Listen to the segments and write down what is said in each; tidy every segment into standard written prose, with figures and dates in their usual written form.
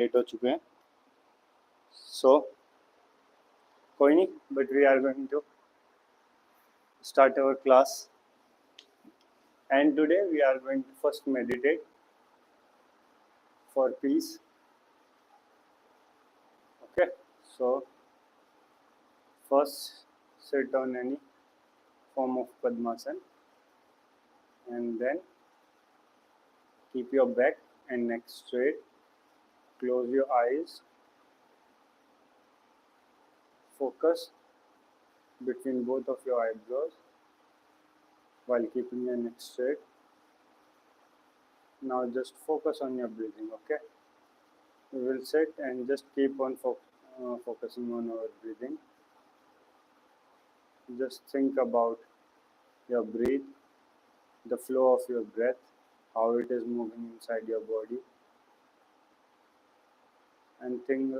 Late हो चुके हैं, सो कोई नहीं, but we are going to start our class, and today we are going to first meditate for peace. Okay, so first sit on any form of Padmasana, and then keep your back and neck straight. Close your eyes. Focus between both of your eyebrows while keeping your neck straight. Now just focus on your breathing, okay? We will sit and just keep on focusing on our breathing. Just think about your breath, the flow of your breath, how it is moving inside your body. And think,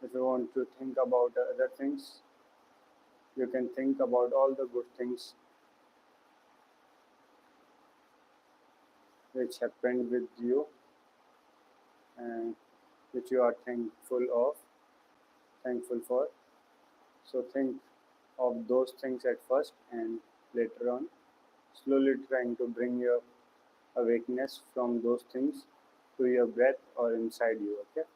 if you want to think about other things, you can think about all the good things which happened with you and which you are thankful for. So think of those things at first, and later on slowly trying to bring your awakeness from those things to your breath or inside you, okay?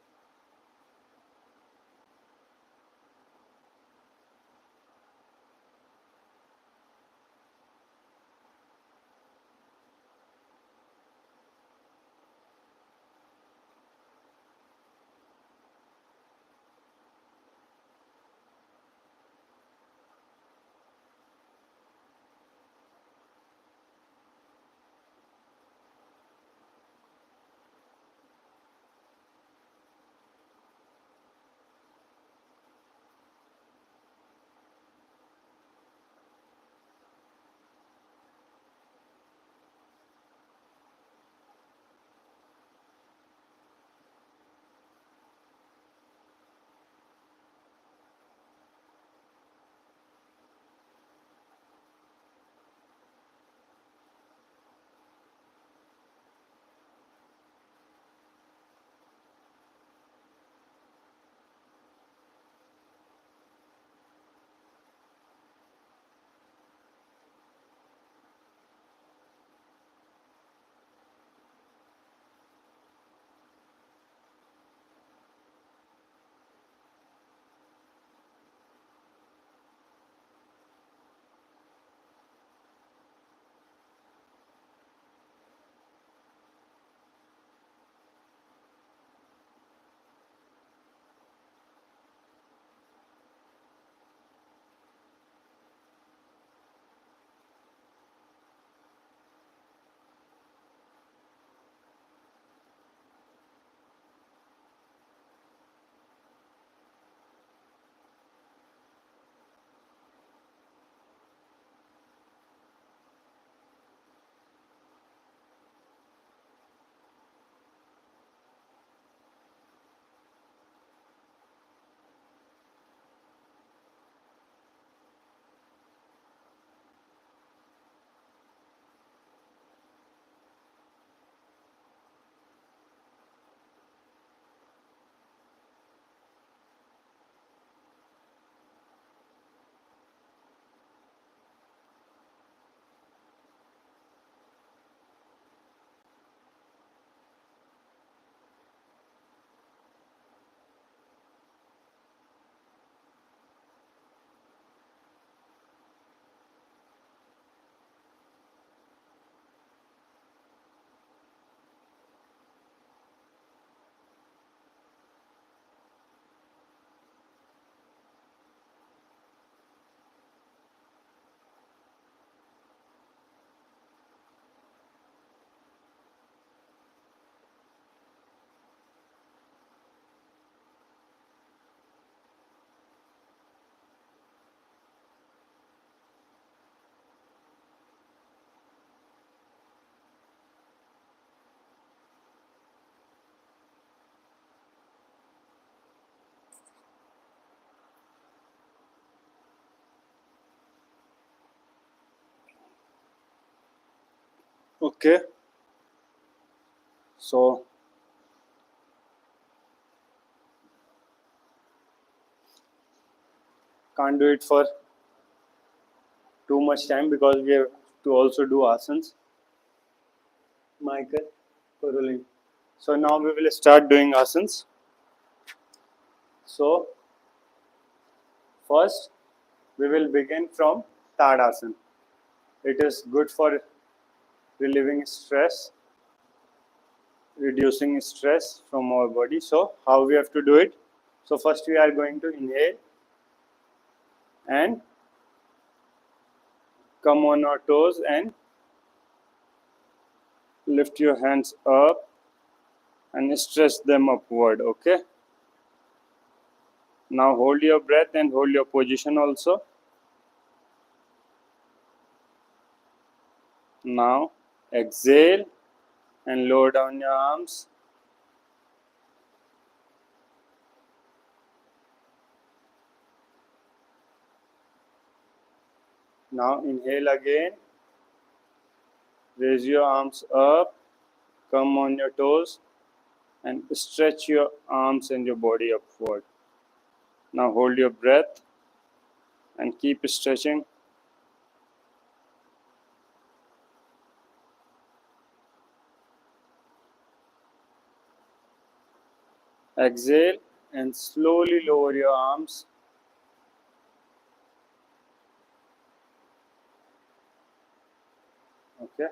Okay, so Can't do it for too much time because we have to also do asanas. Michael, Caroline. So now we will start doing asanas. So first we will begin from Tadasana. It is good for relieving stress, reducing stress from our body. So how we have to do it? So first we are going to inhale and come on our toes and lift your hands up and stretch them upward. Okay. Now hold your breath and hold your position also. Now exhale and lower down your arms. Now inhale again. Raise your arms up. Come on your toes and stretch your arms and your body upward. Now hold your breath and keep stretching. Exhale and slowly lower your arms. Okay.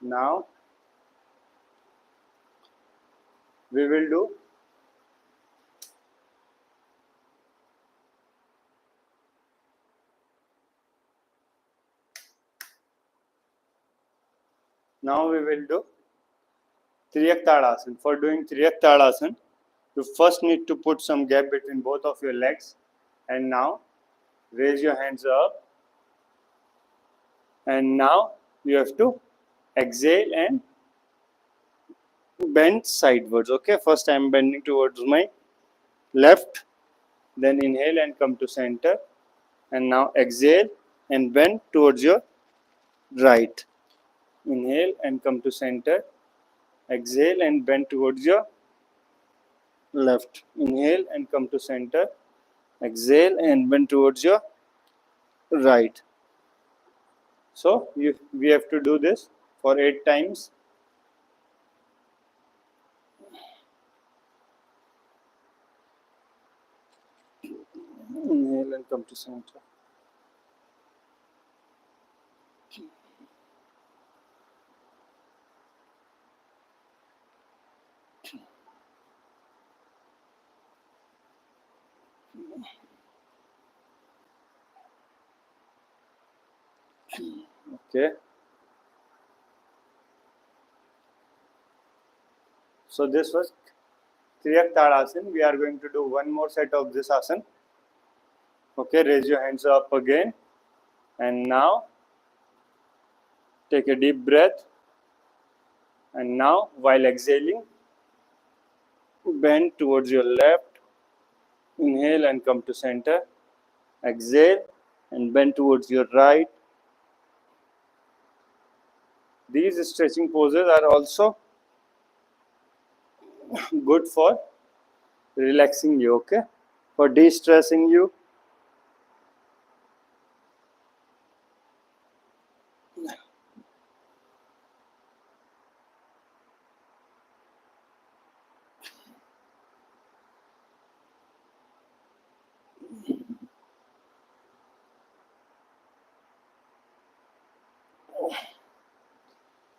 Now we will do Triyak Tadasana. For doing Triyak Tadasana, you first need to put some gap between both of your legs. And now raise your hands up. And now you have to exhale and bend sidewards. Okay, first I am bending towards my left. Then inhale and come to center. And now exhale and bend towards your right. Inhale and come to center. Exhale and bend towards your left. Inhale and come to center. Exhale and bend towards your right. So we have to do this for 8 times. Inhale and come to center. Okay. So this was Triyak Tadasana. We are going to do one more set of this asana. Okay, raise your hands up again. And now take a deep breath. And now while exhaling, bend towards your left. Inhale and come to center. Exhale and bend towards your right. These stretching poses are also good for relaxing you, okay? For de-stressing you.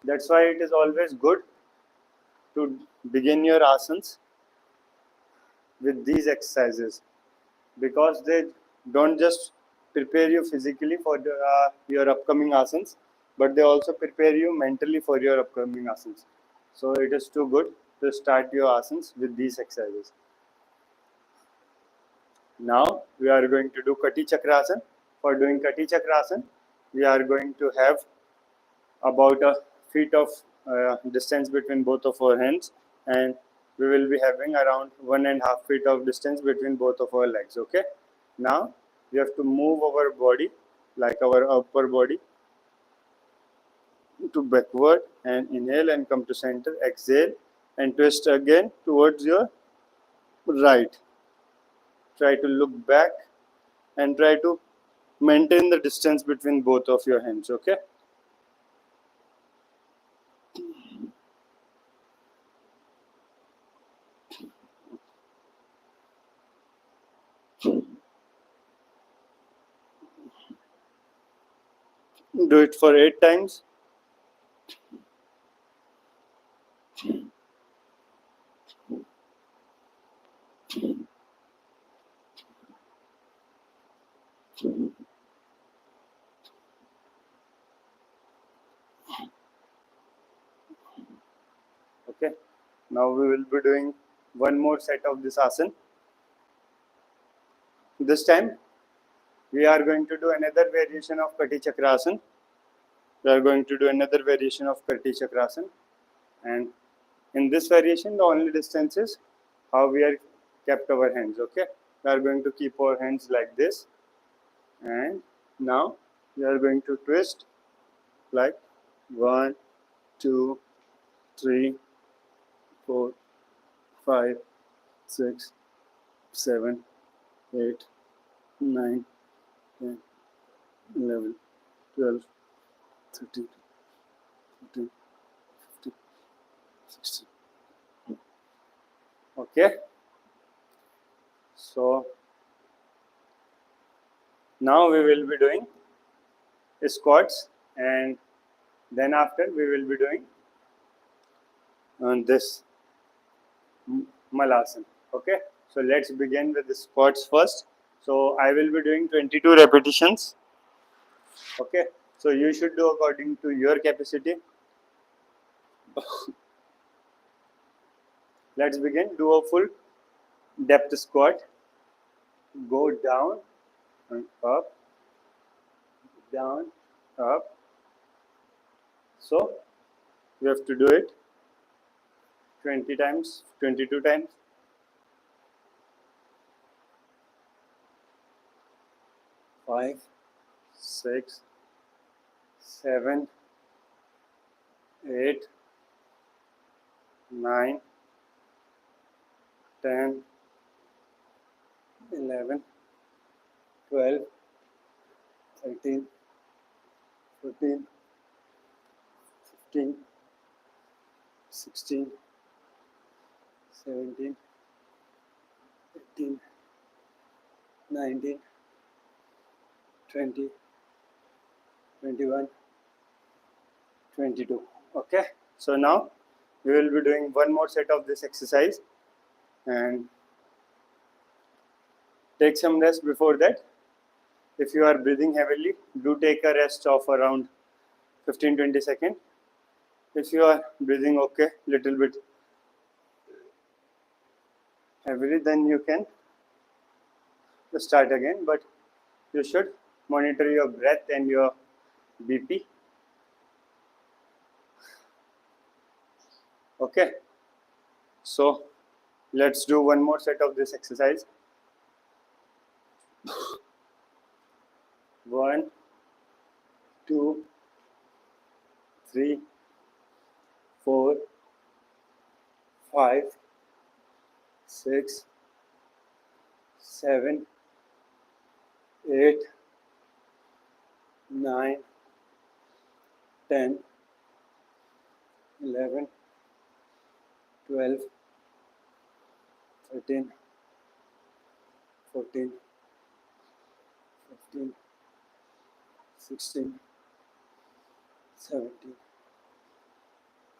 That's why it is always good to begin your asanas with these exercises, because they don't just prepare you physically for your upcoming asanas, but they also prepare you mentally for your upcoming asanas. So it is too good to start your asanas with these exercises. Now we are going to do Kati Chakrasana. For doing Kati Chakrasana, we are going to have about a feet of distance between both of our hands, and we will be having around 1.5 feet of distance between both of our legs. Okay. Now we have to move our body, like our upper body, to backward, and inhale and come to center. Exhale and twist again towards your right. try to look back and try to maintain the distance between both of your hands. Okay. Do it for 8 times. Okay. Now we will be doing one more set of this asana. This time we are going to do another variation of Kati Chakrasana. We are going to do another variation of Kati Chakrasana, and in this variation the only distance is how we are kept our hands. Okay, we are going to keep our hands like this, and now we are going to twist like 1, 2, 3, 4, 5, 6, 7, 8, 9, 10, 11, 12, 13, 14, 15, 16. Okay. So now we will be doing squats, and then after we will be doing this malasana. Okay. So let's begin with the squats first. So I will be doing 22 repetitions. Okay. So you should do according to your capacity. Let's begin. Do a full depth squat. Go down and up, down, up. So you have to do it 20 times, 22 times. 5, 6, 7, 8, 9, 10, 11, 12, 13, 14, 15, 16, 17, 18, 19, 20, 21, 22. Okay. So now we will be doing one more set of this exercise, and take some rest before that. If you are breathing heavily, do take a rest of around 15-20 seconds. If you are breathing okay, little bit heavily, then you can start again, but you should monitor your breath and your BP. Okay, so let's do one more set of this exercise. 1, 2, 3, 4, 5, 6, 7, 8, 9, 10, 11, 12, 13, 14, 15, 16, 17,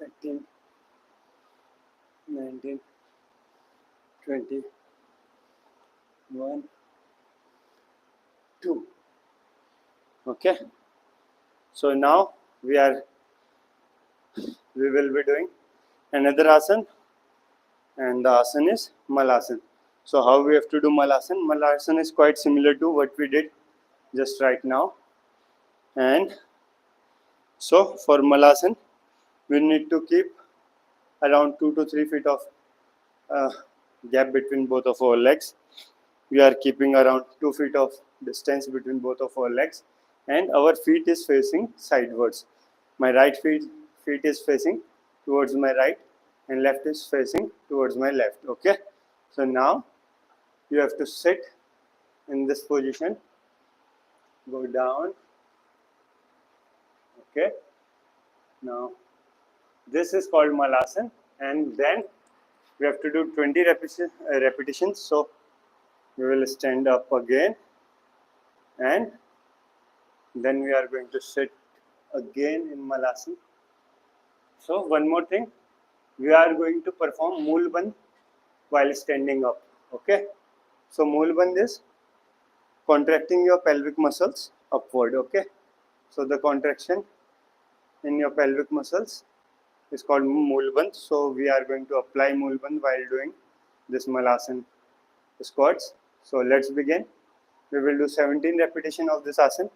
18, 19, 20, 1, 2. Okay. So now we will be doing another asana, and the asana is malasana. So how we have to do malasana? Malasana is quite similar to what we did just right now. And so for malasana, we need to keep around 2 to 3 feet of gap between both of our legs. We are keeping around 2 feet of distance between both of our legs, and our feet is facing sidewards. My right feet is facing towards my right, and left is facing towards my left. Okay. So now you have to sit in this position, go down. Okay, now this is called Malasana, and then we have to do 20 repetitions. So we will stand up again, and then we are going to sit again in Malasana. So one more thing, we are going to perform Moolband while standing up. Okay, so Moolband is contracting your pelvic muscles upward. Okay, so the contraction in your pelvic muscles is called Moolband. So we are going to apply Moolband while doing this Malasana squats. So let's begin. We will do 17 repetition of this asana.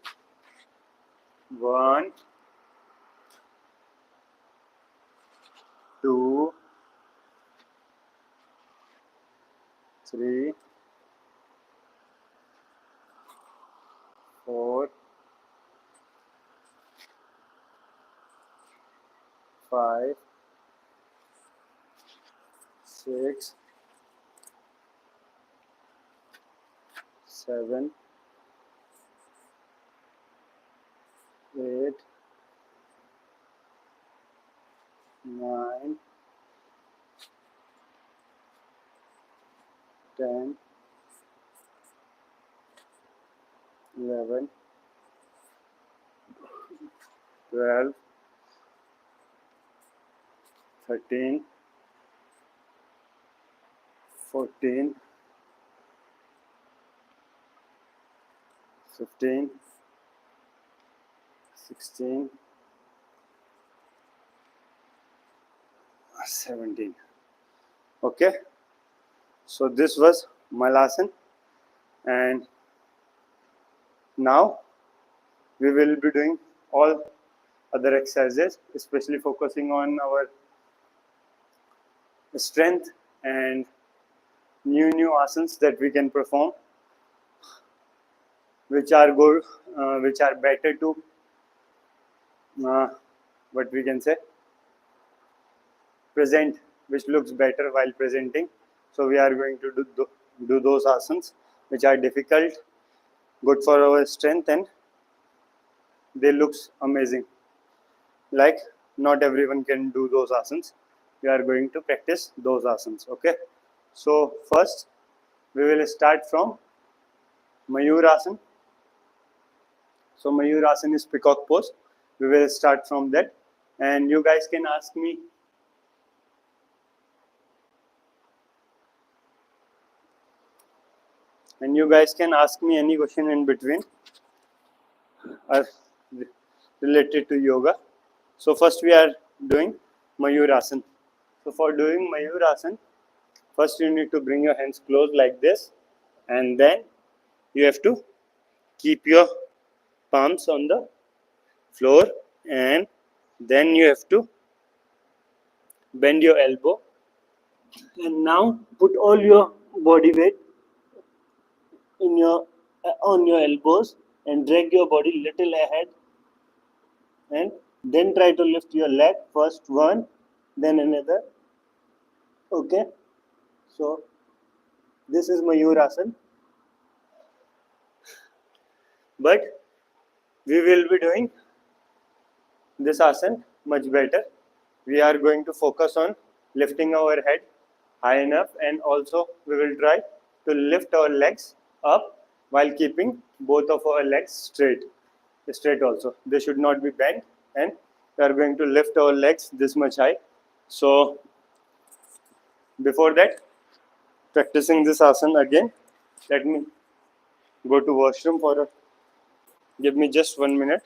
1, 2, 3, 4, 5, 6, 7, 8, 9, 10, 11, 12, 13, 14, 15, 16, 17. Okay, so this was Malasana, and now we will be doing all other exercises, especially focusing on our strength and new asanas that we can perform, which are good, which are better to what we can say present, which looks better while presenting. So we are going to do those asanas which are difficult, good for our strength, and they looks amazing. Like not everyone can do those asanas. We are going to practice those asanas. Okay, so first we will start from Mayurasana. So Mayurasana is peacock pose. We will start from that, and you guys can ask me any question in between related to yoga. So first we are doing Mayurasana. So for doing Mayurasana, first you need to bring your hands close like this, and then you have to keep your palms on the floor, and then you have to bend your elbow, and now put all your body weight in your on your elbows and drag your body little ahead, and then try to lift your leg, first one, then another. Okay, so this is Mayurasana, but we will be doing this asana much better. We are going to focus on lifting our head high enough, and also we will try to lift our legs up while keeping both of our legs straight also. They should not be bent, and we are going to lift our legs this much high. So before that, practicing this asana again, let me go to washroom give me just 1 minute.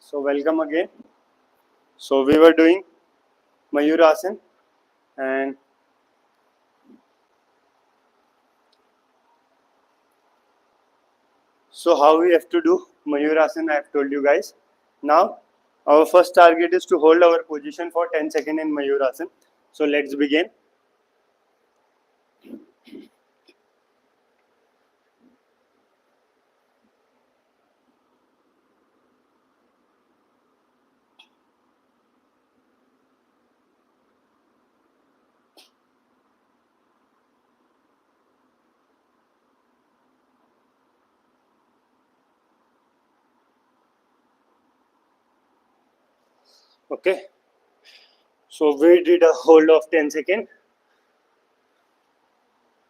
So welcome again. So we were doing Mayurasana, and so how we have to do Mayurasana I have told you guys. Now our first target is to hold our position for 10 seconds in Mayurasana. So let's begin. Okay. So we did a hold of 10 seconds.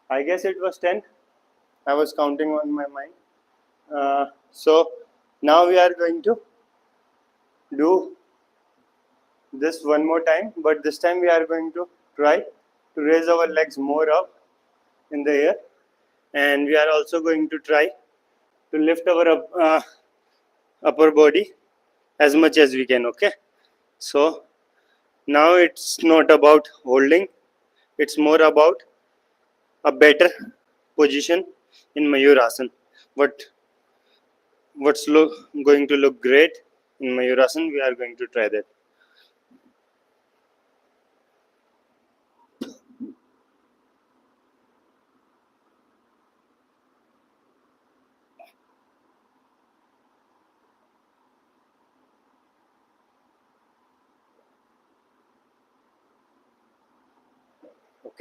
I guess it was 10. I was counting on my mind. So now we are going to do this one more time, but this time we are going to try to raise our legs more up in the air, and we are also going to try to lift our upper body as much as we can. Okay, so now it's not about holding, it's more about a better position in Mayurasana. What's going to look great in Mayurasana, we are going to try that.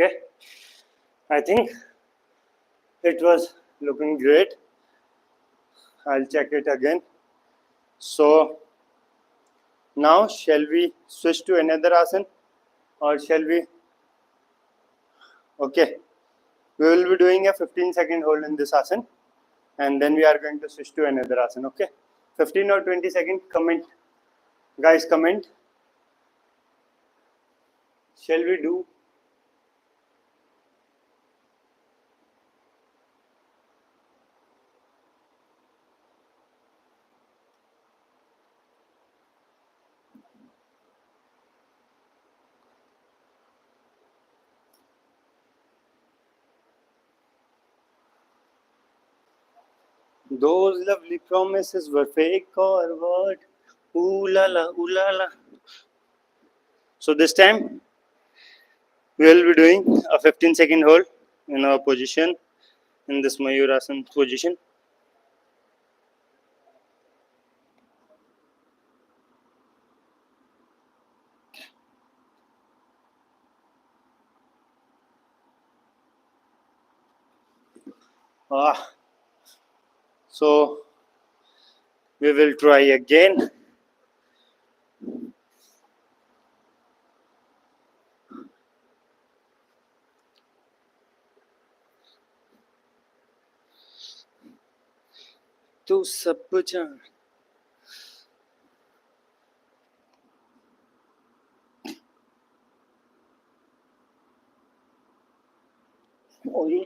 Okay, I think it was looking great. I'll check it again. So now shall we switch to another asana, or shall we? Okay, we will be doing a 15-second hold in this asana, and then we are going to switch to another asana. Okay, 15 or 20 second. Comment, guys, comment. Shall we do? Those lovely promises were fake or what? Ooh la la, ooh la la. So this time we will be doing a 15-second hold in our position, in this Mayurasana position. So we will try again. तू सब जान. ओए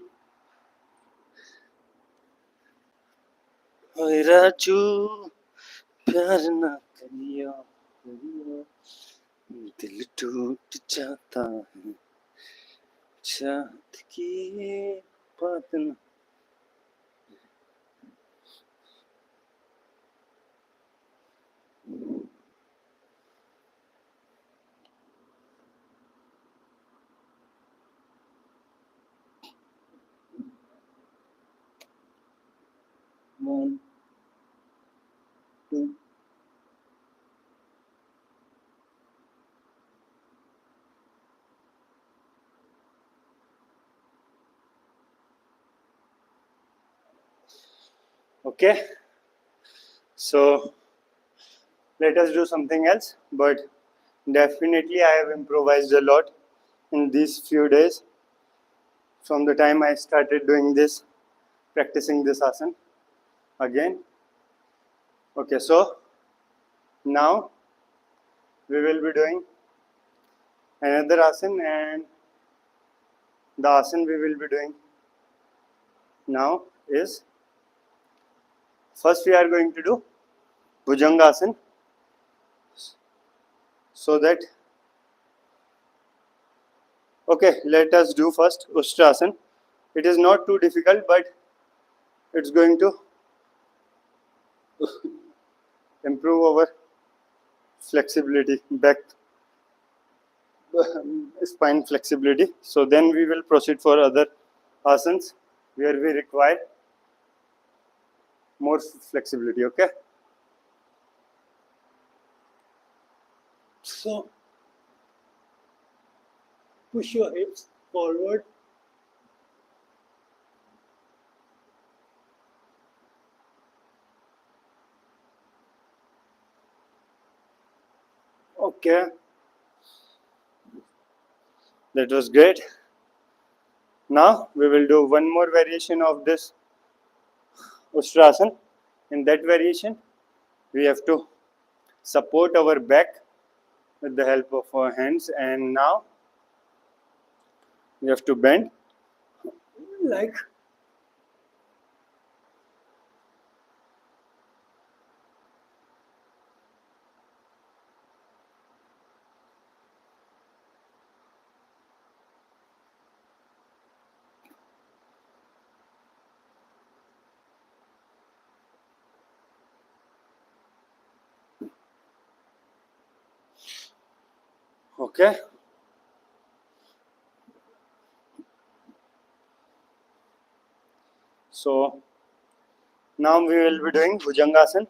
ओए राजू प्यार ना करियो दिल टूट जाता है चाहत की बात न. One, two. Okay, so let us do something else, but definitely I have improvised a lot in these few days from the time I started doing this, practicing this asana again. Okay, so now we will be doing another asana, and the asana we will be doing now is, first we are going to do Bhujangasana, so that, okay, let us do first Ustrasana. It is not too difficult, but it's going to improve our flexibility, back spine flexibility. So then we will proceed for other asanas where we require more flexibility. Okay, so push your hips forward. Okay, that was great. Now we will do one more variation of this Ustrasana. In that variation, we have to support our back with the help of our hands, and now we have to bend like okay. So now we will be doing Bhujangasana.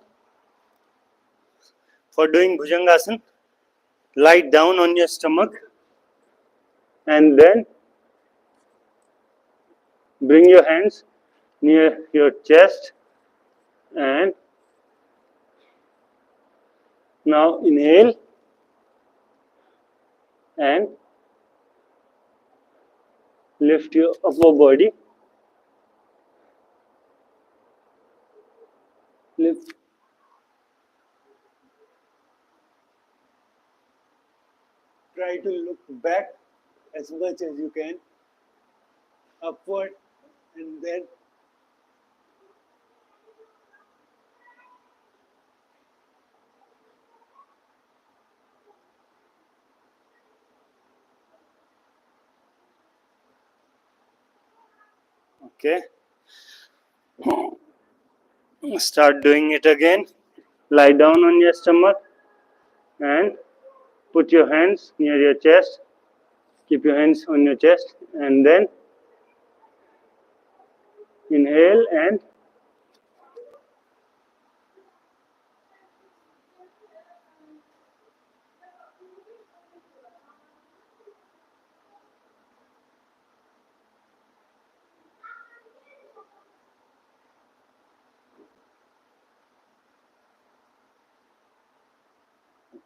For doing Bhujangasana, lie down on your stomach and then bring your hands near your chest, and now inhale and lift your upper body. Lift. Try to look back as much as you can, upward, and then okay. Start doing it again. Lie down on your stomach and put your hands near your chest. Keep your hands on your chest and then inhale and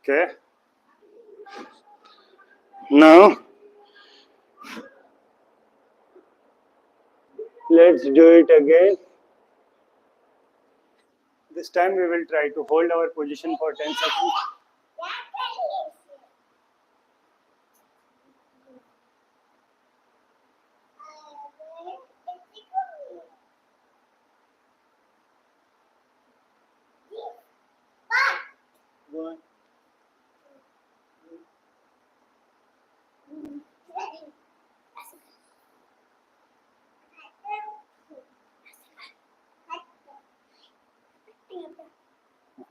okay. Now let's do it again. This time we will try to hold our position for 10 seconds. One.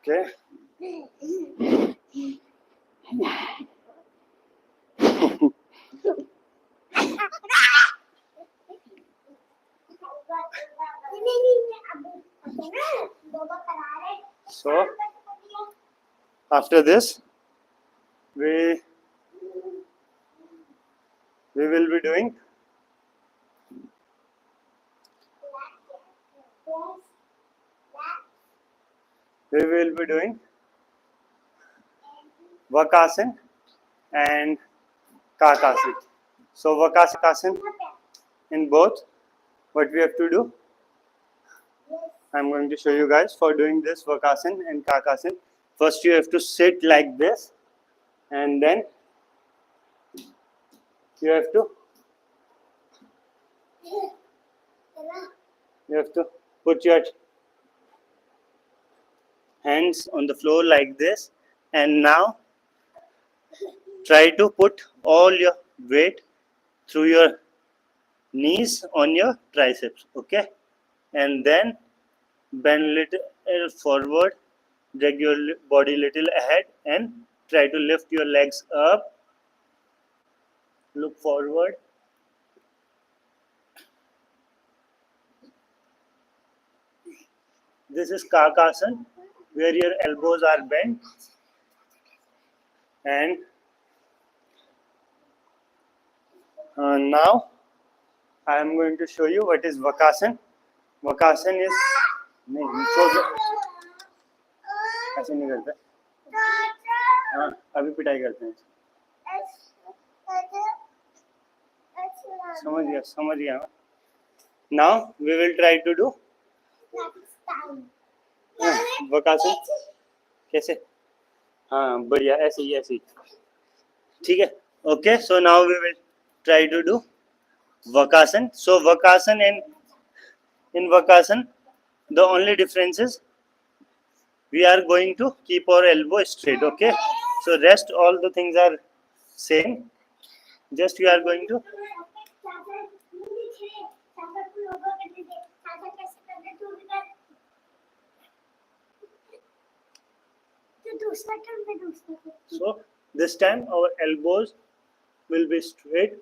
Okay. So after this, we will be doing Vakasana and Kakasana. So Vakasana in both, what we have to do, I'm going to show you guys. For doing this Vakasana and Kakasana, first you have to sit like this, and then you have to put your hands on the floor like this, and now try to put all your weight through your knees on your triceps, okay? And then bend little forward, drag your body little ahead, and try to lift your legs up. Look forward. This is Kakasana, where your elbows are bent, and now I am going to show you what is Vakasana. Vakasana is नहीं छोड़ दो, ऐसे नहीं करते. हाँ अभी पिटाई करते हैं. समझ गया. Now we will try to do Vakasana. कैसे? हाँ बढ़िया, ऐसे ही. ठीक है. Okay, so now we will try to do Vakasana. So Vakasana, and in Vakasana the only difference is we are going to keep our elbow straight, okay? So rest all the things are same, just we are going to so this time our elbows will be straight,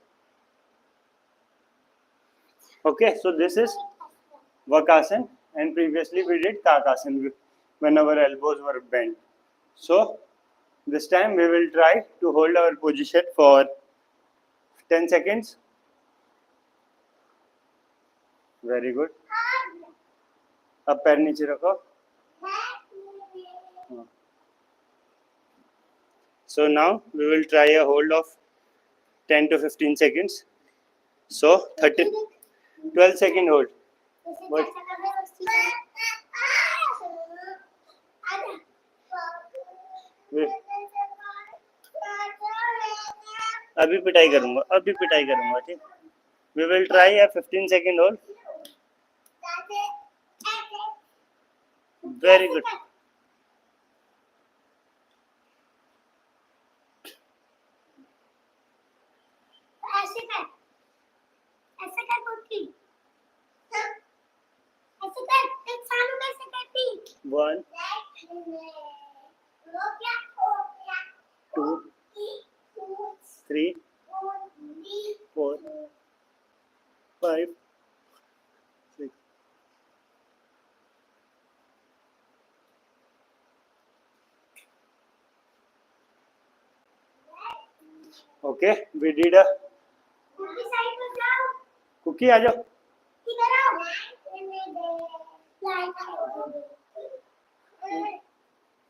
okay? So this is Vakasana, and previously we did Kakasana when our elbows were bent. So this time we will try to hold our position for 10 seconds. Very good. अब पैर नीचे रखो. So now we will try a hold of 10 to 15 seconds. So 12 second hold. But अभी पिटाई करूंगा ठीक. We will try a 15 second hold. Very good. One, two, three, 4, 5, 6. Okay, we did a cookie. आ जाओ.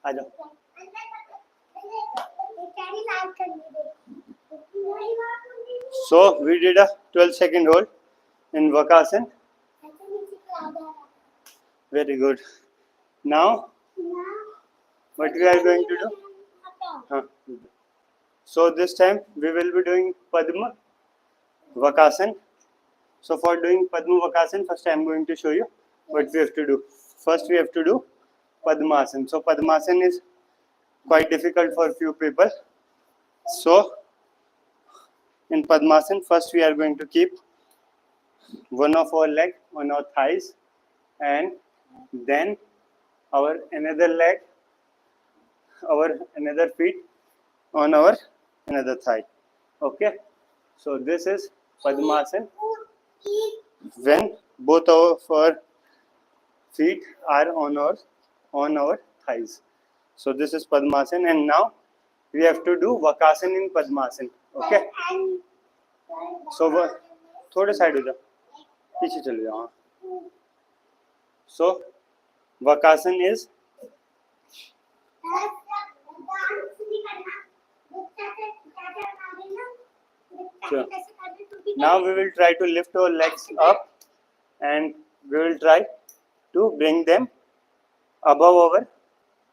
आ जाओ. So we did a 12 second hold in Vakasana. Very good. Now what we are going to do? So this time we will be doing Padma Vakasana. So for doing Padma Vakasana, first I am going to show you what we have to do. First we have to do Padmasana. So Padmasana is quite difficult for few people. So in Padmasana, first we are going to keep one of our leg on our thighs, and then our another leg, our another feet on our another thigh. Okay, so this is Padmasana when both of our feet are on our thighs. So this is Padmasana, and now we have to do Vakasana in Padmasana. Okay, so थोड़े side हो जाओ, पीछे चले जाओ. So Vakasana is sure. Now we will try to lift our legs up, and we will try to bring them above our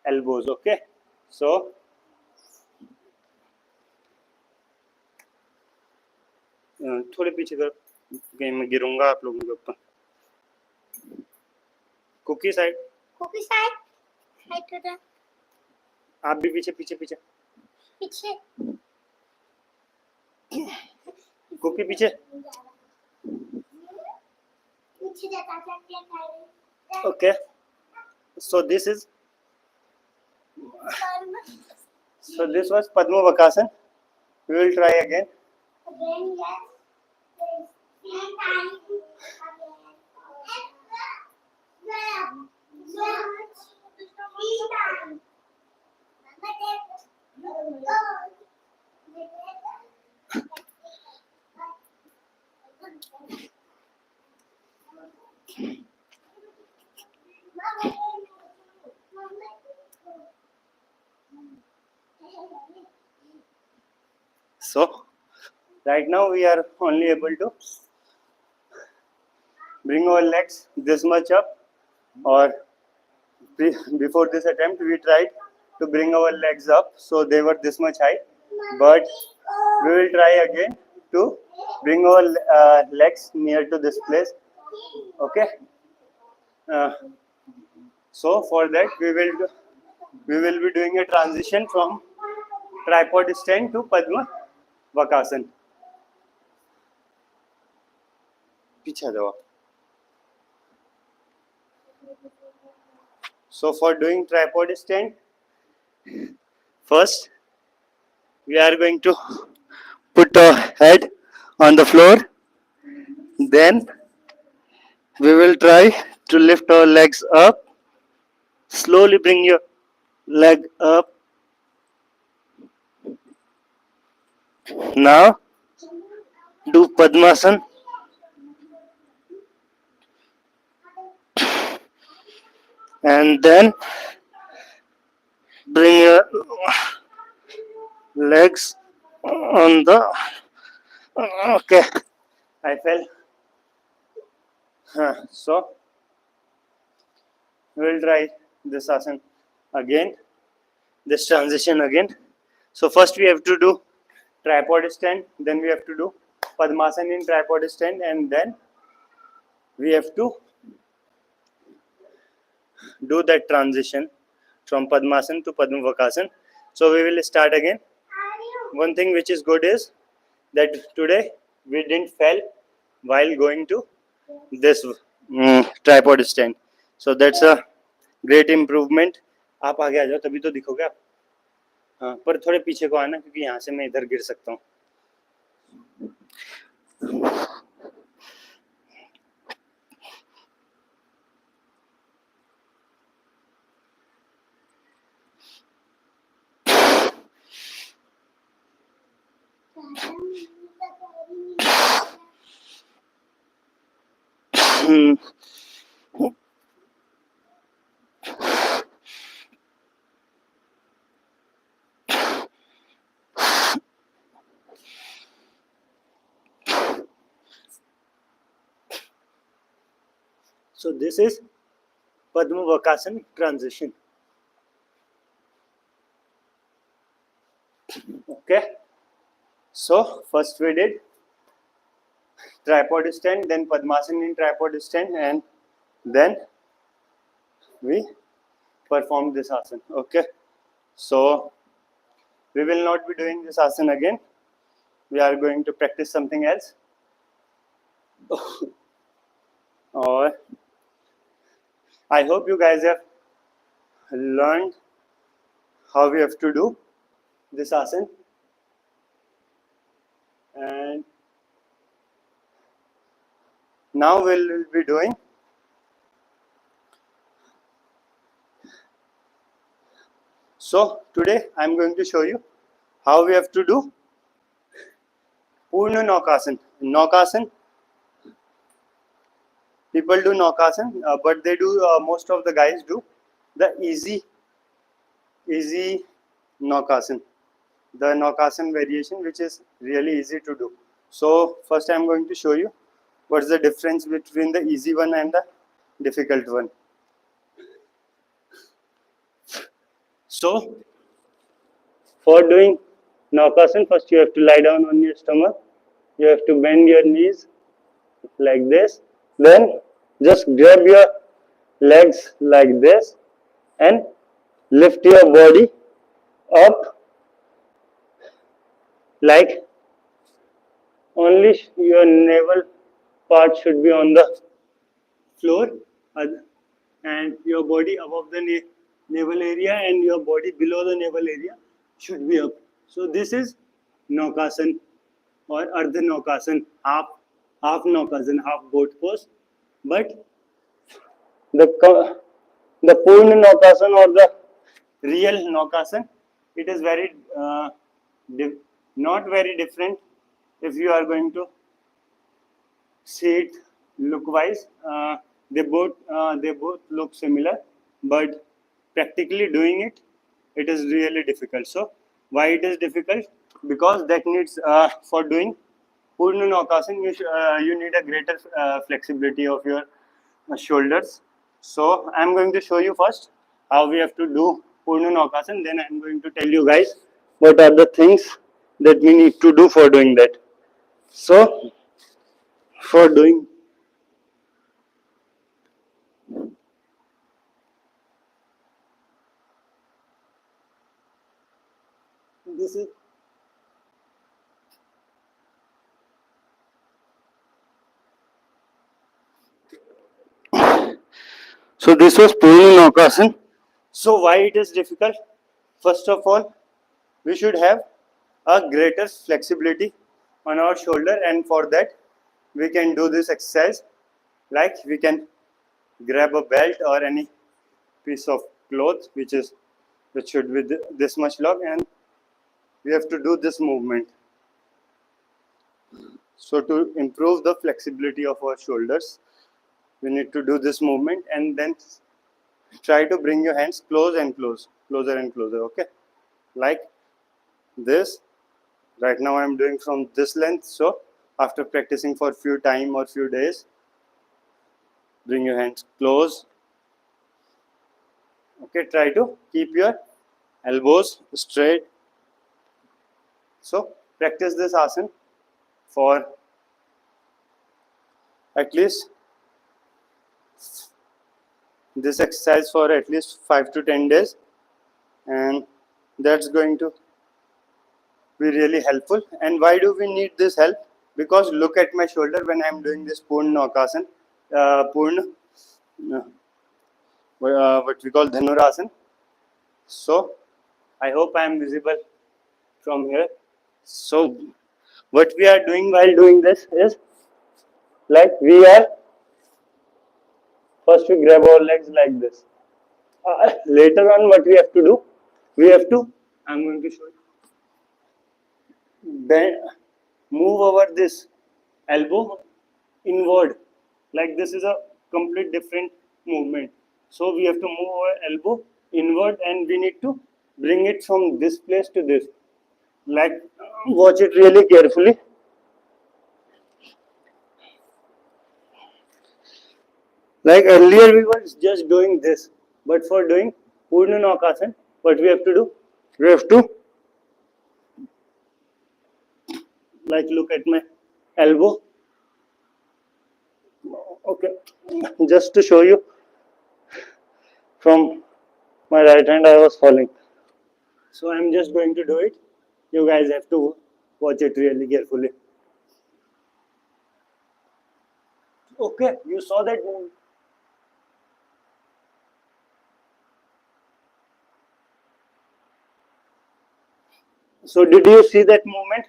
elbows. Okay, so थोड़े पीछे करो, कहीं मैं गिरूंगा आप लोगों के ऊपर. कुकी साइड, आप भी पीछे. पीछे कुकी पीछे okay so this was Padma Vakasan. We will try again. So right now we are only able to bring our legs this much up, or before this attempt we tried to bring our legs up so they were this much high, but we will try again to bring our legs near to this place. Okay, so for that we will be doing a transition from tripod stand to Padma Vakasan. पीछे जाओ. So for doing tripod stand, first we are going to put our head on the floor. Then we will try to lift our legs up. Slowly bring your leg up. Now do Padmasan. And then bring your legs on the. Okay, I fell. So we will try this asana again, this transition again. So first we have to do tripod stand, then we have to do Padmasan in tripod stand, and then we have to do that transition from Padmasan to Padma Vakasan. So we will start again. One thing which is good is that today we didn't fail while going to this tripod stand. So that's a great improvement. आप आगे आ जाओ तभी तो दिखोगे आप. हाँ, पर थोड़े पीछे को आना क्योंकि यहाँ से मैं इधर गिर सकता हूँ. So this is Padma Vakasan transition. Okay. So first we did tripod stand, then Padmasan in tripod stand, and then we performed this asana. Okay. So we will not be doing this asana again. We are going to practice something else. Or I hope you guys have learned how we have to do this asana. And now we will be doing so today I am going to show you how we have to do Purna Naukasana. Naukasana, people do Naukasana, but they do most of the guys do the easy Naukasana, the Naukasana variation, which is really easy to do. So first I am going to show you what's the difference between the easy one and the difficult one. So for doing Naukasana, first you have to lie down on your stomach. You have to bend your knees like this. Then just grab your legs like this and lift your body up Like only your navel part should be on the floor, and your body above the navel area and your body below the navel area should be up. So this is Naukasan or Ardha Naukasan, half Naukasan, half boat pose. But the the Purna Naukasan or the real Naukasan, it is very not very different if you are going to see it look wise. They both look similar, but practically doing it, it is really difficult. So why it is difficult? Because that needs for doing Purna Naukasan, you need a greater flexibility of your shoulders. So I'm going to show you first how we have to do Purna Naukasan. Then I'm going to tell you guys what are the things that we need to do for doing that. So for doing this is so this was Purna Naukasan. So why it is difficult? First of all, we should have a greater flexibility on our shoulder, and for that we can do this exercise. Like we can grab a belt or any piece of cloth which should be this much long, and we have to do this movement. So to improve the flexibility of our shoulders, we need to do this movement, and then try to bring your hands closer and closer. Okay, like this. Right now I'm doing from this length. So after practicing for few time or few days, bring your hands close. Okay, try to keep your elbows straight. So practice this asana for at least this exercise for at least 5 to 10 days, and that's going to be really helpful. And why do we need this help? Because look at my shoulder when I'm doing this Purna Naukasan, Purna, what we call Dhanurasana. So I hope I am visible from here. So what we are doing while doing this is, like, we are first we grab our legs like this. Later on, what we have to do, we have to, I'm going to show you, bend, move over this elbow inward. Like this is a complete different movement. So we have to move our elbow inward, and we need to bring it from this place to this. Like, watch it really carefully. Like earlier we were just doing this, but for doing Purna Naukasan, what we have to do? We have to, like, look at my elbow. Okay, just to show you, from my right hand I was falling. So I'm just going to do it. You guys have to watch it really carefully. Okay, you saw that move. So did you see that movement?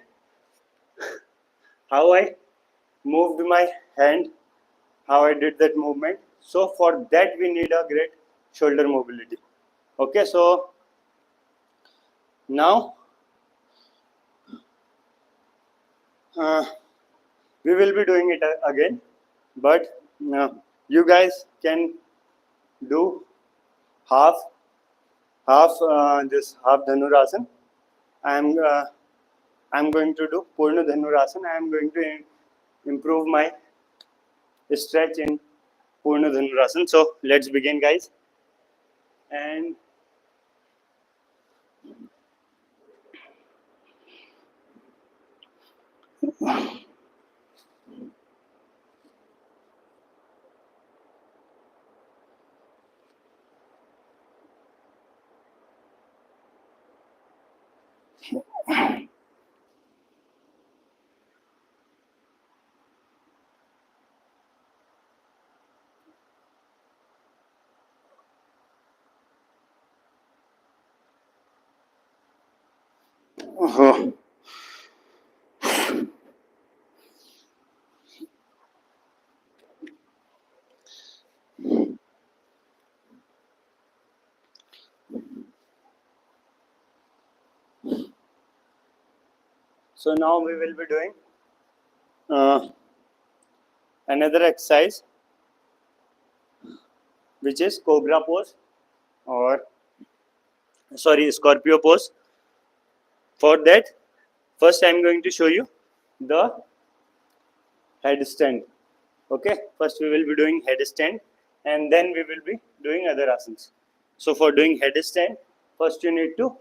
How I moved my hand, how I did that movement. So for that we need a great shoulder mobility. Okay, so now we will be doing it again, but you guys can do half this half Dhanurasana. I'm going to do Purna Dhanurasana. I'm going to improve my stretch in Purna Dhanurasana. So let's begin, guys. And Oh. So now we will be doing another exercise, which is cobra pose, or sorry, scorpio pose. For that, first I am going to show you the headstand. Okay, first we will be doing headstand, and then we will be doing other asanas. So for doing headstand, first you need to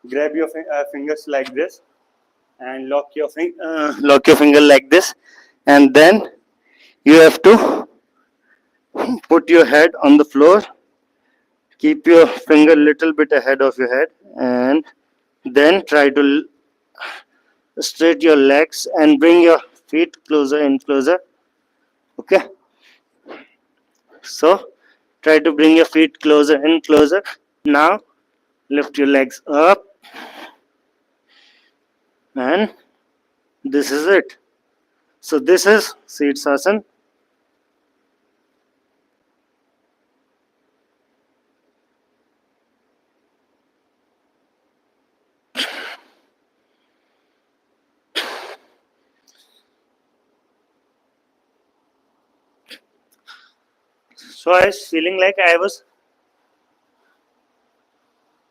grab your fingers like this and lock your finger like this, and then you have to put your head on the floor, keep your finger little bit ahead of your head, and then try to straight your legs and bring your feet closer and closer. Okay, so try to bring your feet closer and closer. Now lift your legs up, and this is it. So this is Sirsasana. So I was feeling like I was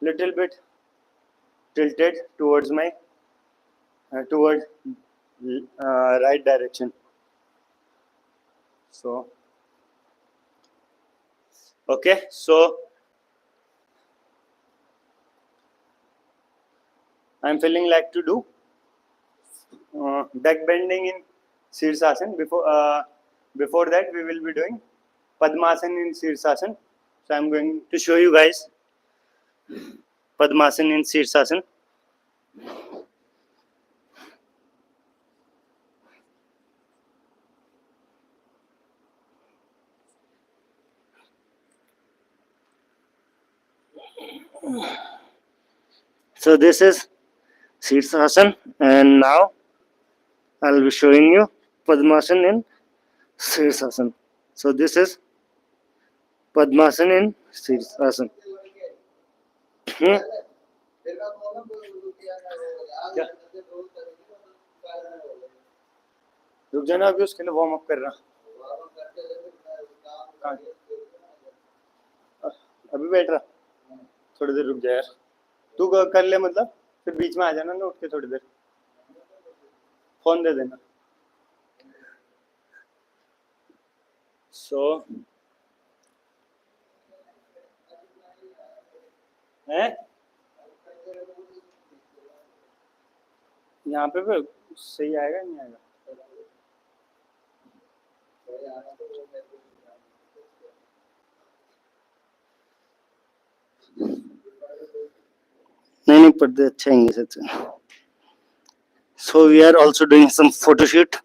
little bit tilted towards my toward right direction. So okay, so I'm feeling like to do back bending in Sirsasana. Before that, we will be doing Padmasana in Sirsasana. So I'm going to show you guys Padmasana in Sirsasana. So this is Sirsasana, and now I'll be showing you Padmasana in Sirsasana. So this is Padmasana in Sirsasana. क्या रुक जाना, अभी उसके लिए warm up कर रहा. अभी बैठ रहा, थोड़ी देर रुक जा यार. तू कर ले, मतलब फिर बीच में आ जाना ना, उठ के थोड़ी देर फोन दे देना. सो है यहाँ पे भी सही आएगा, नहीं आएगा? नहीं पर्दे अच्छे आएंगे सच. So we are also doing some photo shoot.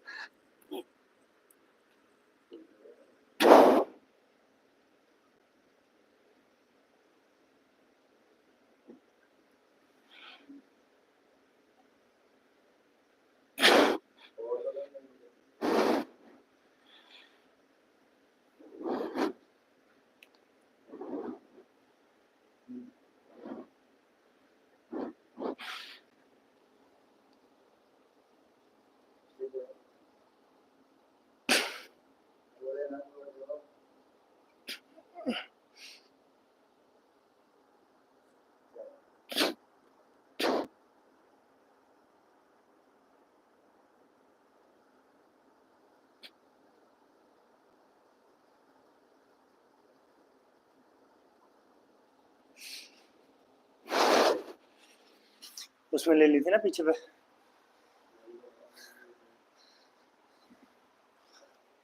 उसमें ले ली थी ना पीछे पे.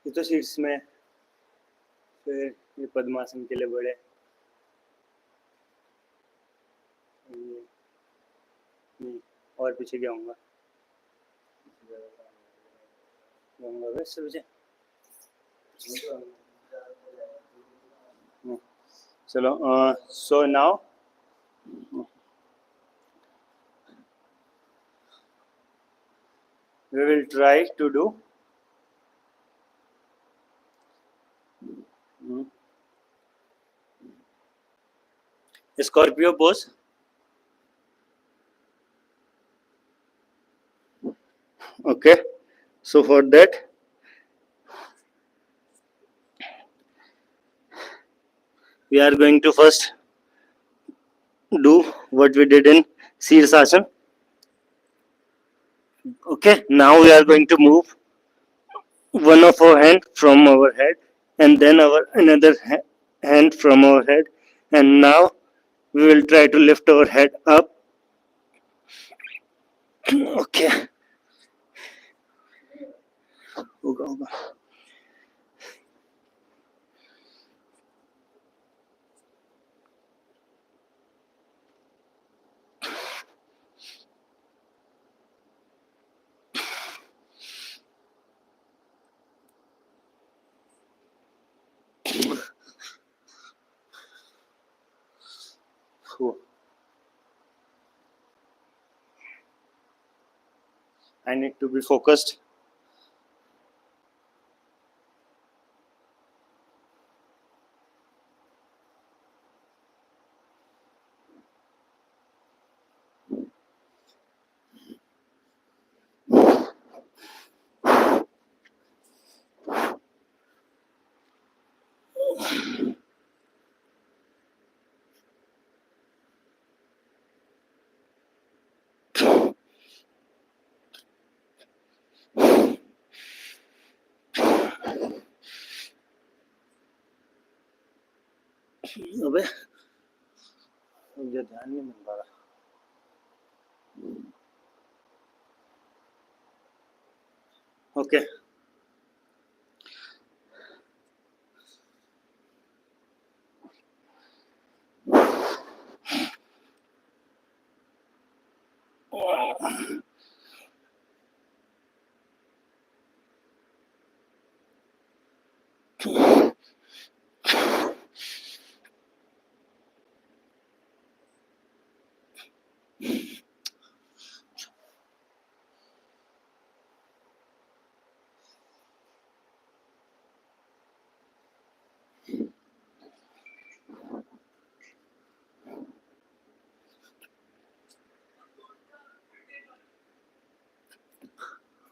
ये तो सीट्स में, फिर ये पद्मासन के लिए बड़े, नहीं और पीछे क्या होगा, इससे पीछे. चलो. So now we will try to do Scorpio pose. Okay, so for that we are going to first do what we did in Sirsasana. Okay, now we are going to move one of our hand from our head and then our another hand from our head, and now we will try to lift our head up. Okay. होगा होगा हुआ. I need to be focused. अबे मुझे ध्यान नहीं मिल पा रहा. Okay.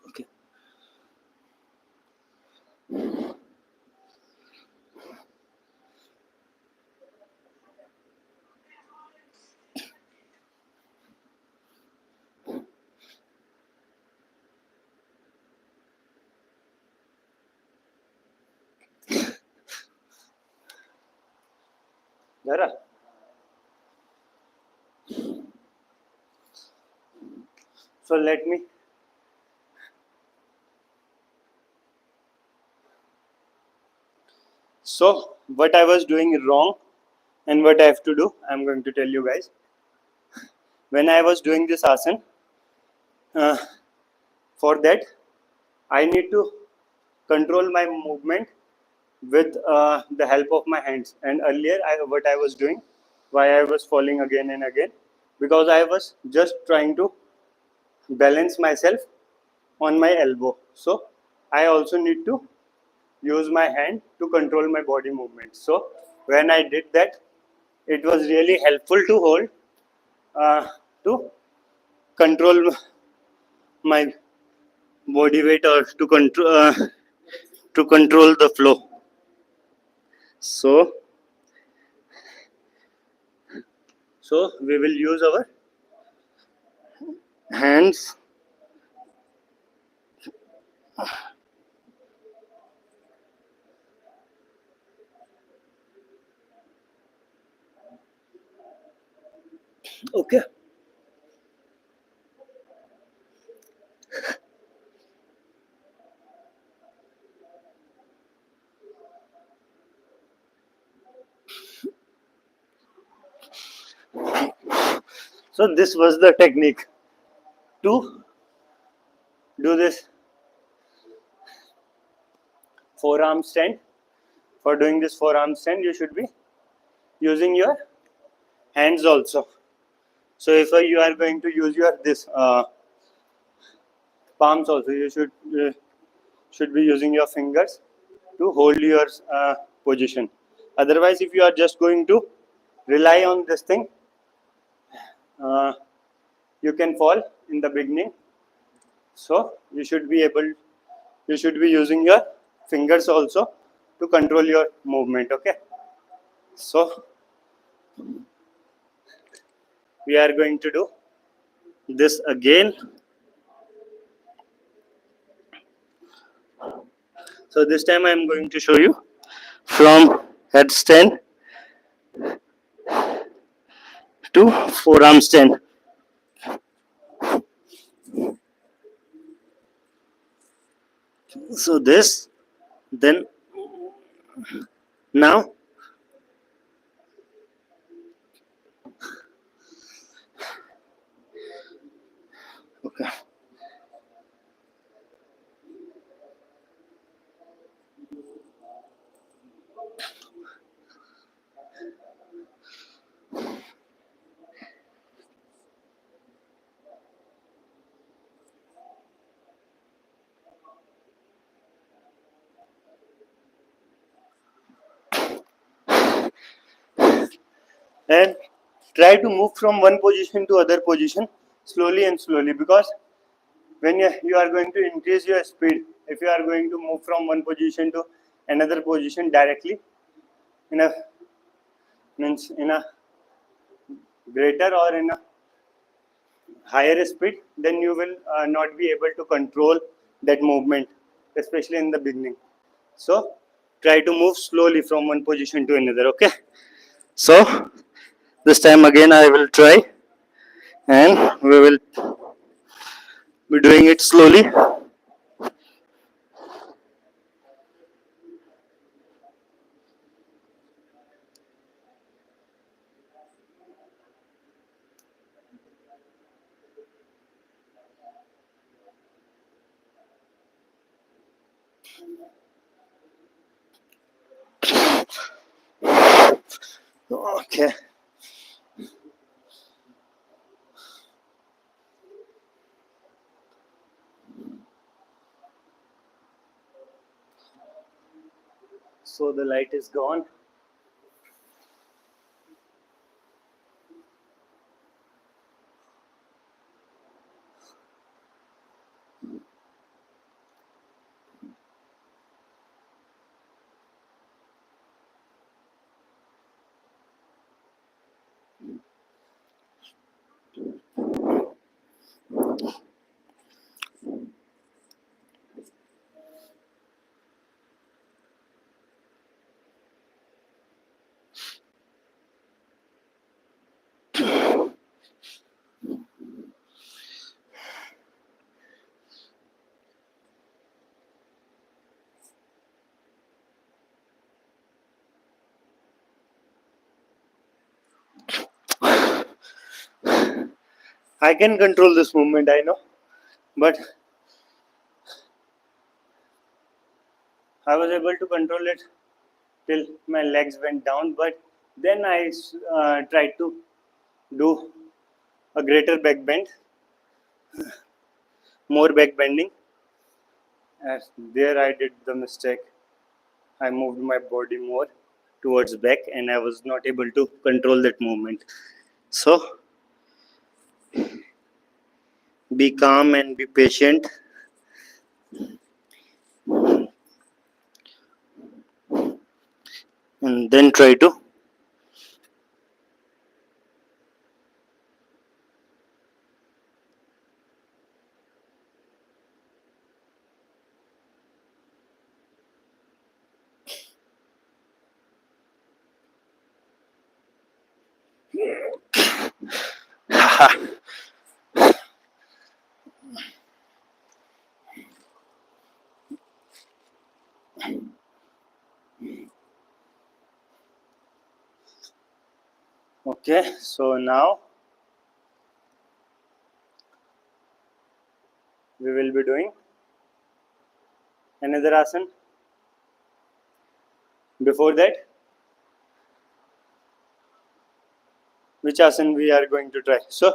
Okay. Dara. So let me so what I was doing wrong and what I have to do, I'm going to tell you guys. When I was doing this asana, for that I need to control my movement with the help of my hands. And earlier, what I was doing, why I was falling again and again, because I was just trying to balance myself on my elbow. So I also need to use my hand to control my body movement. So when I did that, it was really helpful to hold to control my body weight or to control the flow. So we will use our hands. Okay. So this was the technique to do this forearm stand. For doing this forearm stand, you should be using your hands also. So if you are going to use your this palms also. You should be using your fingers to hold your position. Otherwise, if you are just going to rely on this thing, uh, you can fall in the beginning. So you should be using your fingers also to control your movement. Okay, so we are going to do this again. So this time I am going to show you from headstand to forearm stand. So this, then now, okay. And try to move from one position to other position slowly and slowly, because when you are going to increase your speed, if you are going to move from one position to another position directly in a in a greater or in a higher speed, then you will not be able to control that movement, especially in the beginning. So try to move slowly from one position to another. Okay, so this time again I will try, and we will be doing it slowly. Okay. So the light is gone. I can control this movement, I know, but I was able to control it till my legs went down. But then I tried to do a greater back bend, more back bending. As there, I did the mistake. I moved my body more towards back, and I was not able to control that movement. So be calm and be patient. And then try to okay, so now we will be doing another asana. Before that, which asana we are going to try? So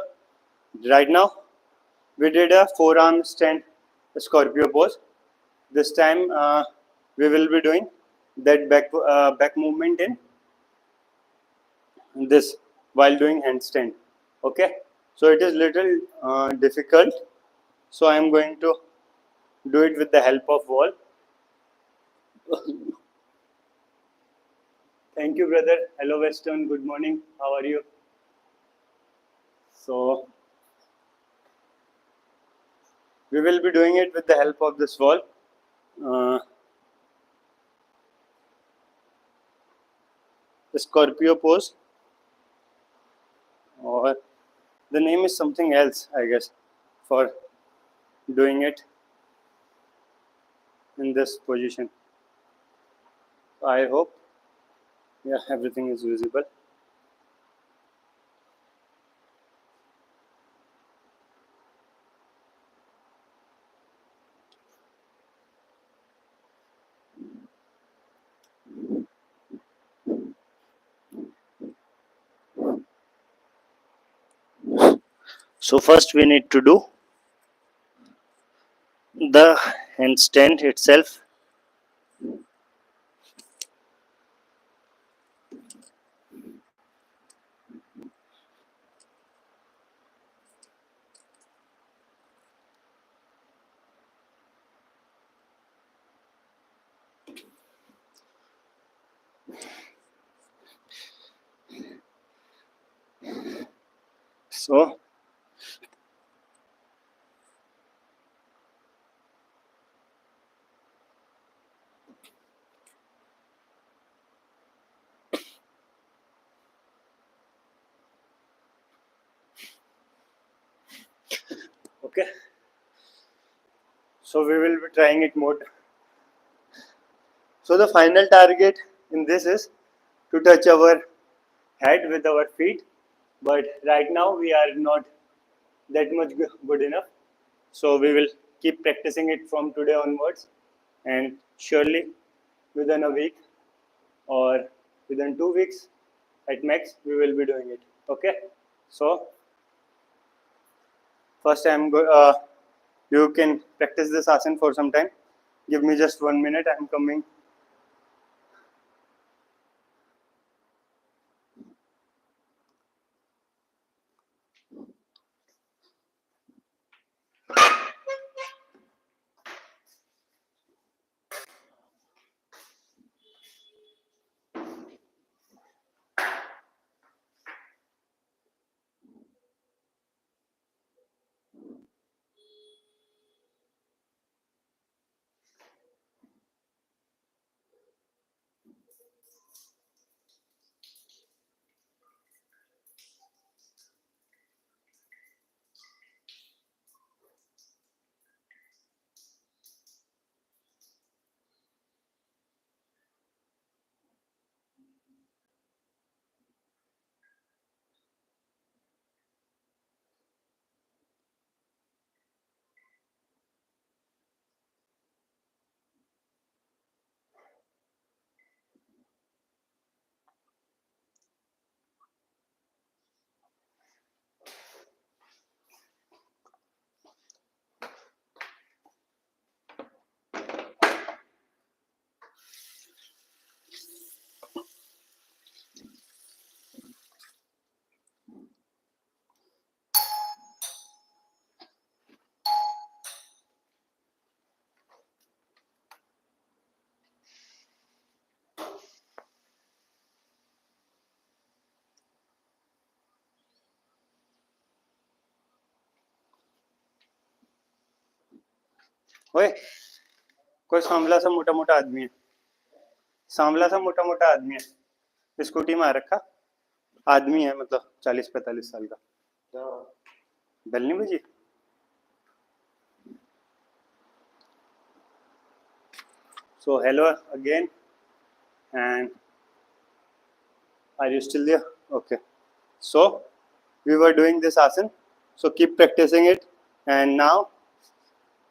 right now we did a forearm stand Scorpio pose. This time we will be doing that back movement in this while doing handstand. Okay, so it is little difficult, so I am going to do it with the help of wall. Thank you, brother. Hello, Western. Good morning. How are you? So we will be doing it with the help of this wall. The Scorpio pose, or the name is something else, I guess, for doing it in this position. I hope, yeah, everything is visible. So first we need to do the handstand itself. So okay, so we will be trying it more. So the final target in this is to touch our head with our feet, but right now we are not that much good enough. So we will keep practicing it from today onwards, and surely within a week or within 2 weeks at max we will be doing it. Okay, so first you can practice this asana for some time. Give me just 1 minute, I am coming. ओए कोई सांवला सा मोटा मोटा आदमी है, सांवला सा मोटा मोटा आदमी है, स्कूटी में आ रखा आदमी है, मतलब 40-45 साल का। बेल नहीं बजी? So hello again, and are you still there? Okay, so we were doing this asana, so keep practicing it, and now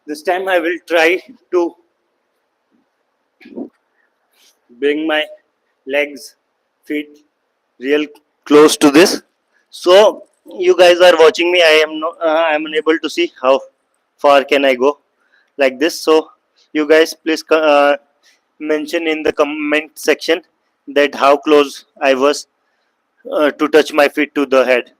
this time I will try to bring my legs, feet real close to this. So you guys are watching me, I am unable to see how far can I go. like this. So you guys please mention in the comment section that how close I was to touch my feet to the head.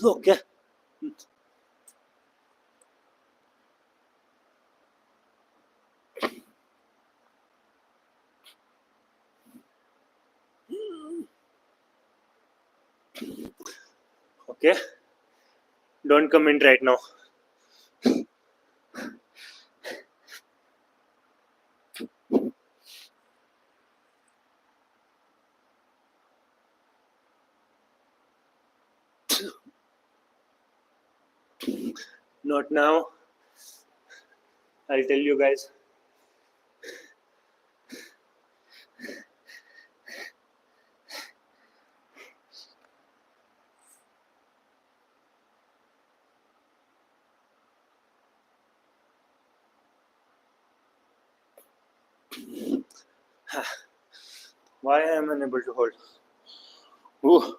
Okay. Okay. Don't comment right now. Not now. I'll tell you guys. Why I am unable to hold? Ooh.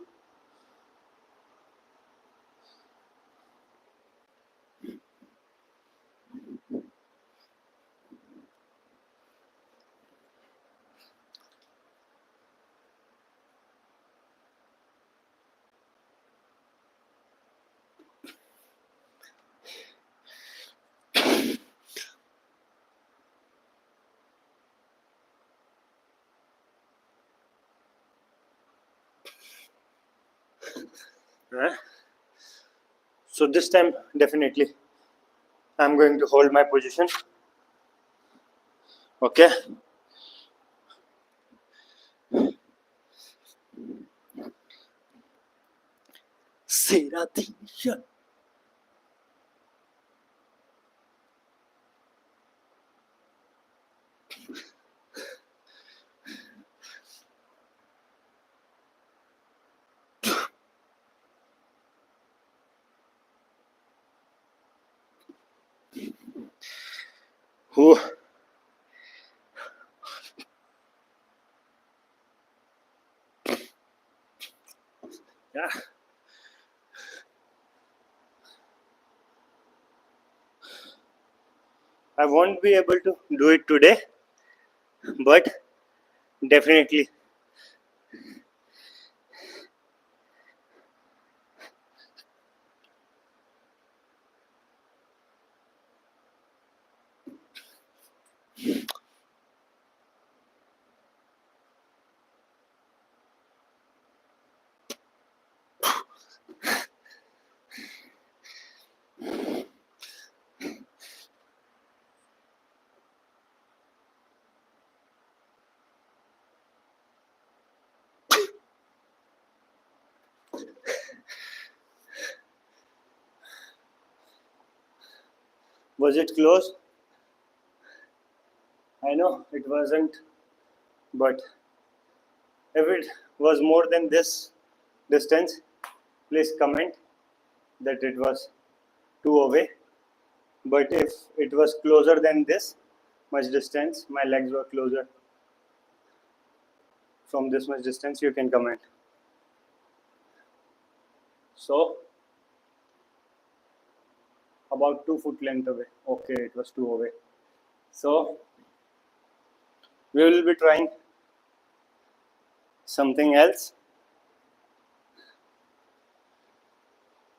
So this time definitely I'm going to hold my position. Okay. Seratisha. Ooh. Yeah. I won't be able to do it today, but definitely. Was it close? I know it wasn't, but if it was more than this distance, please comment that it was too away. But if it was closer than this much distance, my legs were closer from this much distance, you can comment. So, about 2 foot length away. Okay, it was too away. So, we will be trying something else.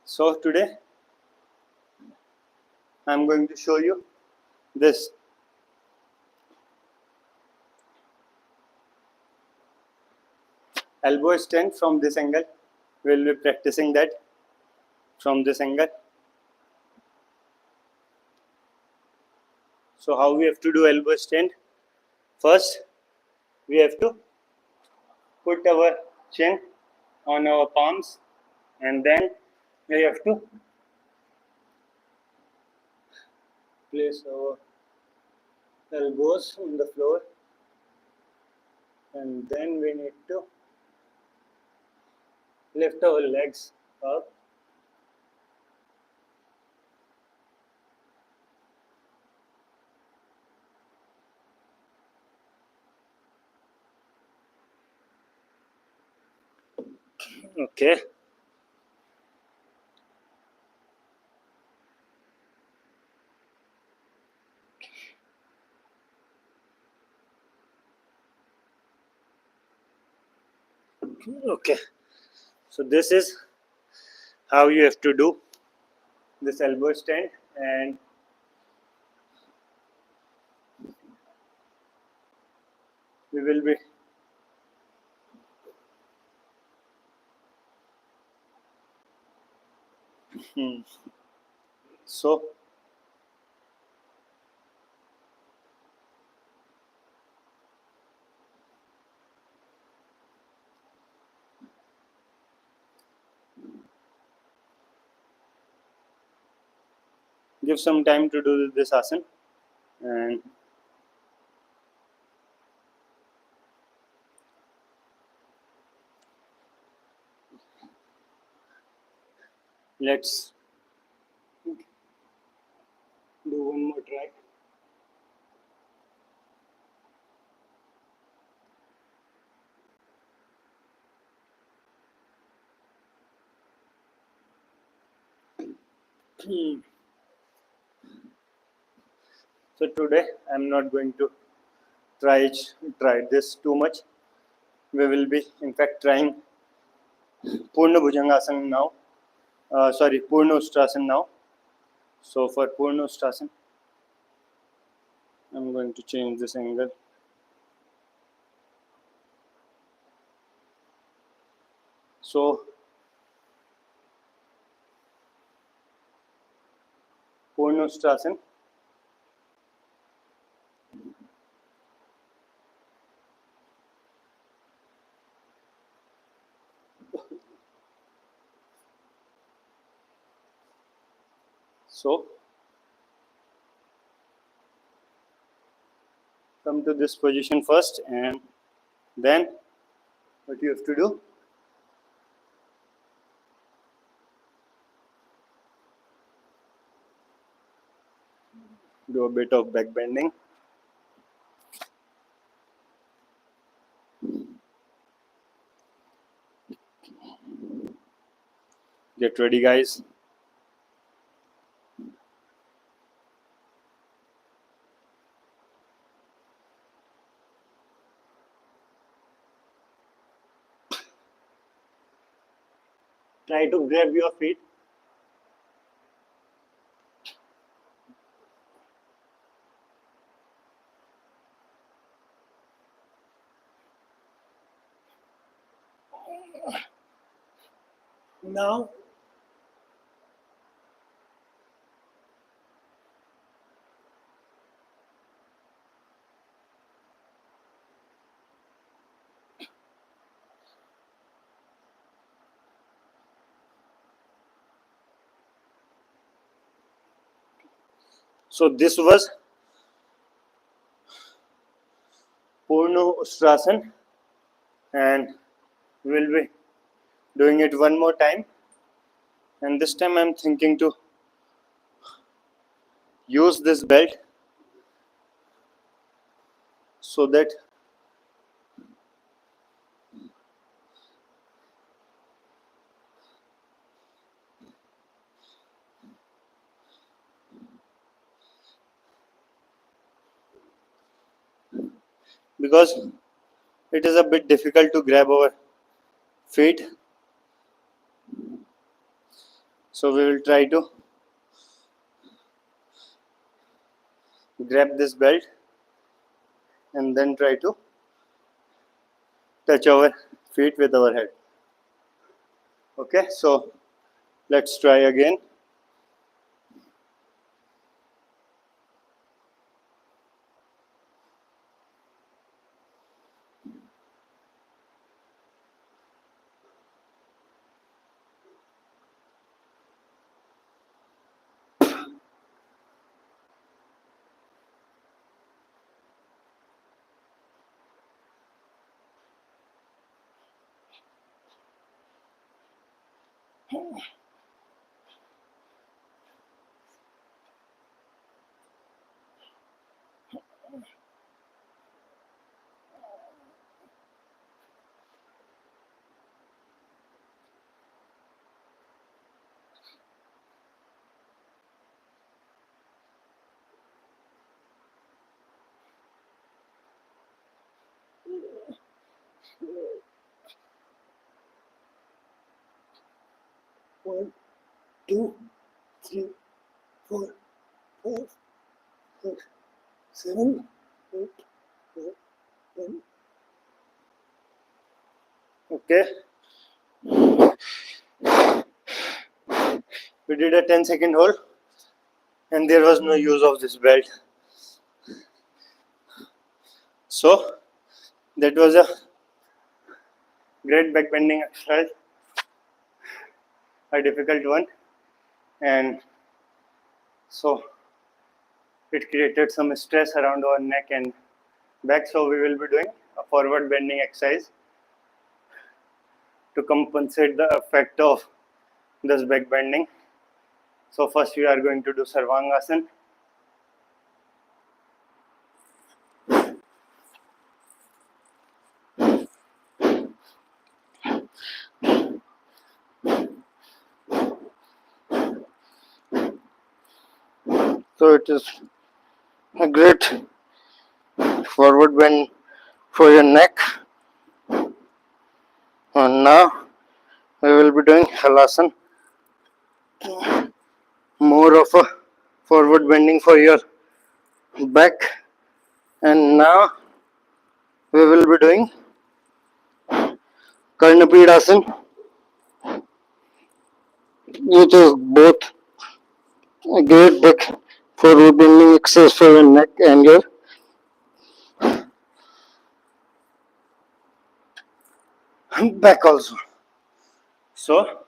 So, today I am going to show you this. Elbow extend from this angle. We will be practicing that from this angle. So, how we have to do elbow extend? First, we have to put our chin on our palms, and then we have to place our elbows on the floor, and then we need to lift our legs up. Okay. Okay. So this is how you have to do this elbow stand, and we will be so give some time to do this asana, and let's do one more try. So today I'm not going to try this too much. We will be in fact trying Purna Bhujangasana now. Purna Ustrasana now. So for Purna Ustrasana, I'm going to change this angle. So Purna Ustrasana. So come to this position first, and then what you have to do, do a bit of back bending. Get ready, guys. Try to grab your feet. Now so this was Purna Ustrasana, and we'll be doing it one more time. And this time I'm thinking to use this belt so that because it is a bit difficult to grab our feet, so we will try to grab this belt and then try to touch our feet with our head. Okay, so let's try again. 1, 2, 3, 4, 5, 6, 7, 8, 9, 10. Okay. We did a 10-second hold and there was no use of this belt. So that was a great back bending exercise, a difficult one, and so it created some stress around our neck and back. So we will be doing a forward bending exercise to compensate the effect of this back bending. So first we are going to do Sarvangasana. So it is a great forward bend for your neck. And now we will be doing Halasana, more of a forward bending for your back. And now we will be doing Karnapidasana, which is both a great back forward bending exercise for your neck and your back also. So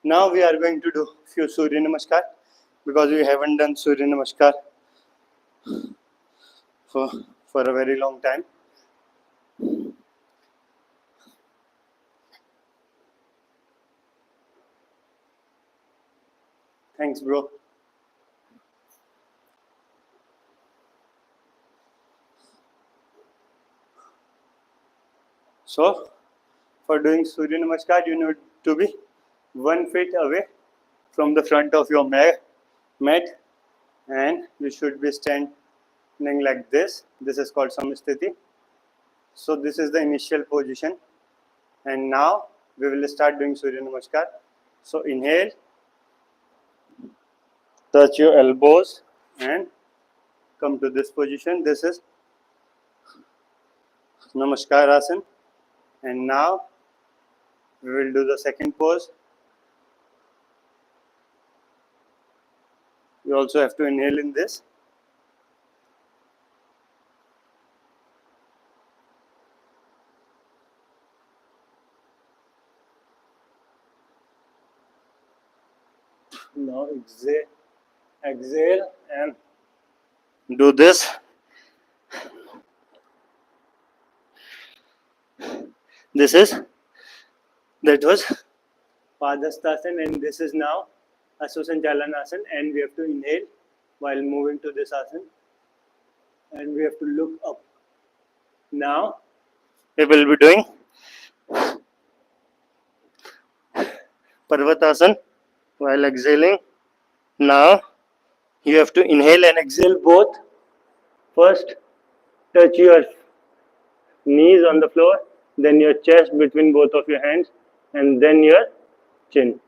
now we are going to do few Surya Namaskar because we haven't done Surya Namaskar for a very long time. Thanks, bro. So for doing Surya Namaskar, you need to be 1 feet away from the front of your mat, and you should be standing like this. This is called Samastiti. So this is the initial position, and now we will start doing Surya Namaskar. So inhale, touch your elbows and come to this position. This is Namaskar Asana, and now we will do the second pose. You also have to inhale in this. Now exhale and do this. That was Padhastasana, and this is now Asasanchalanasana, and we have to inhale while moving to this asana, and we have to look up. Now we will be doing Parvatasana while exhaling. Now you have to inhale and exhale both. First, touch your knees on the floor, then your chest between both of your hands, and then your chin.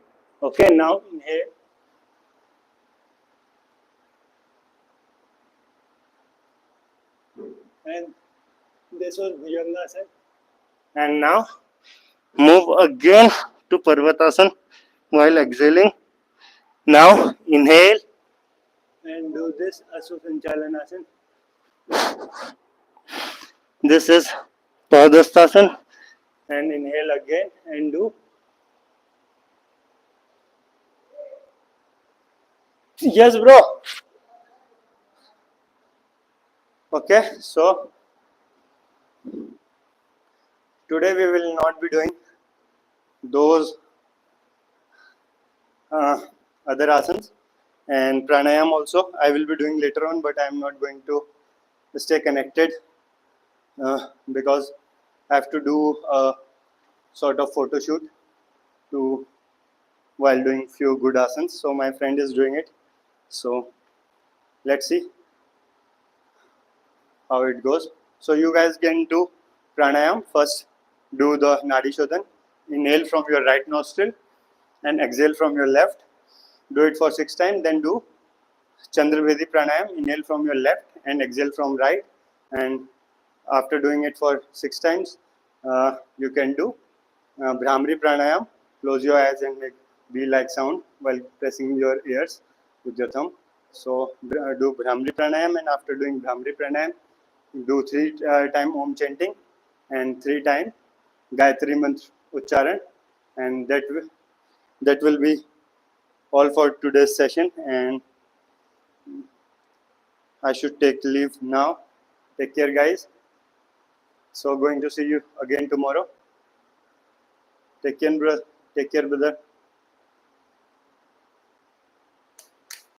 Okay, now inhale. And this was Bhujangasana. And now move again to Parvatasana while exhaling. Now inhale and do this Asasanchalanasana. This is Padhastasana, and inhale again and do. Yes, bro. Okay, so today we will not be doing those other asanas, and pranayam also I will be doing later on, but I am not going to stay connected because I have to do a sort of photo shoot while doing few good asanas. So my friend is doing it. So let's see how it goes. So you guys can do pranayam. First do the Nadi Shodhan. inhale from your right nostril and exhale from your left. Do it for 6 times. Then do Chandrabhedi pranayam. Inhale from your left and exhale from right. And after doing it for 6 times, you can do Bhramari pranayam. Close your eyes and make bee-like sound while pressing your ears with your thumb. So do Bhramari pranayam, and after doing Bhramari pranayam, do 3 time Om chanting and 3 time Gayatri mantra Ucharan, and that will be all for today's session. And I should take leave now. Take care, guys. So going to see you again tomorrow. Take care, brother.